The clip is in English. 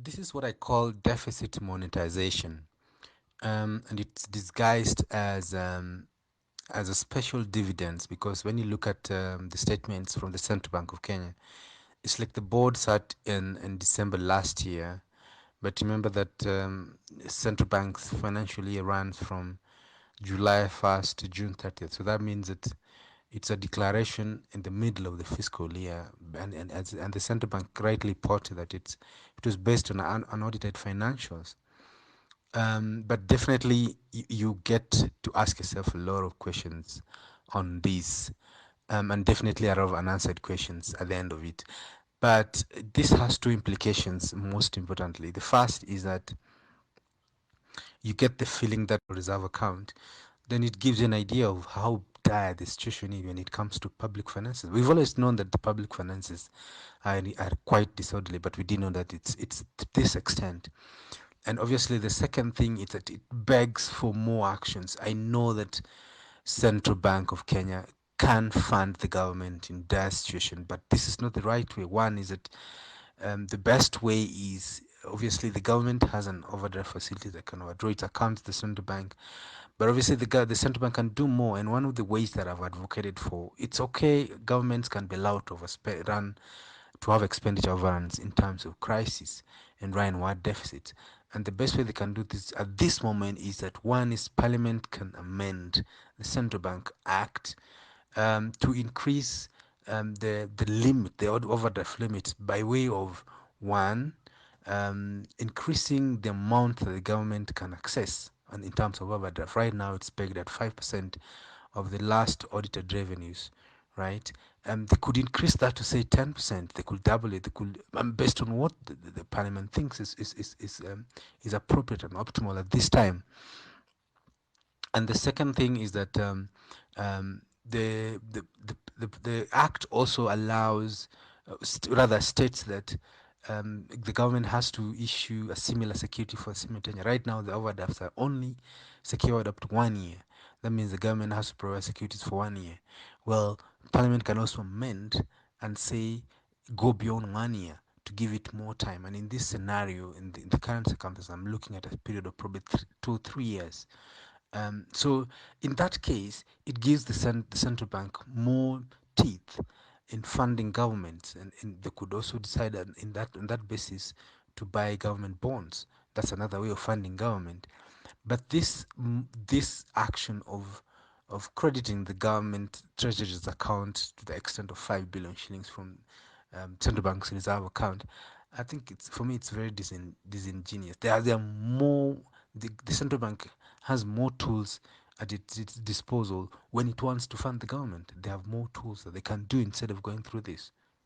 This is what I call deficit monetization, and it's disguised as a special dividends, because when you look at the statements from the Central Bank of Kenya, it's like the board sat in December last year, but remember that central bank's financial year runs from July 1st to June 30th. So that means that it's a declaration in the middle of the fiscal year, and the central bank rightly reported that it was based on unaudited financials. But definitely, you get to ask yourself a lot of questions on this, and definitely a lot of unanswered questions at the end of it. But this has two implications, most importantly. The first is that you get the feeling that reserve account, then it gives you an idea of how dire the situation is when it comes to public finances. We've always known that the public finances are quite disorderly, but we didn't know that it's to this extent. And obviously, the second thing is that it begs for more actions. I know that Central Bank of Kenya can fund the government in dire situation, but this is not the right way. One is that the best way is obviously the government has an overdraft facility that can overdraw its accounts to the central bank, but obviously the central bank can do more. And one of the ways that I've advocated for, it's okay, governments can be allowed to run to have expenditure overruns in times of crisis and run wide deficits. And the best way they can do this at this moment is that one is Parliament can amend the Central Bank Act to increase the limit, the overdraft limit, by way of one, increasing the amount that the government can access. And in terms of overdraft, right now it's pegged at 5% of the last audited revenues, right? They could increase that to say 10%. They could double it. They could, based on what the parliament thinks is appropriate and optimal at this time. And the second thing is that the act also allows, rather states that the government has to issue a similar security for a similar tenure. Right now, the overdrafts are only secured up to 1 year. That means the government has to provide securities for 1 year. Well, Parliament can also amend and say go beyond 1 year to give it more time. And in this scenario, in the current circumstances, I'm looking at a period of probably 2 3 years. So in that case, it gives the central bank more teeth in funding governments, and they could also decide on that basis to buy government bonds. That's another way of funding government. But this action of crediting the government treasury's account to the extent of 5 billion shillings from central bank's reserve account, I think it's, for me, it's very disingenuous. There are more. The central bank has more tools at its disposal when it wants to fund the government. They have more tools that they can do instead of going through this.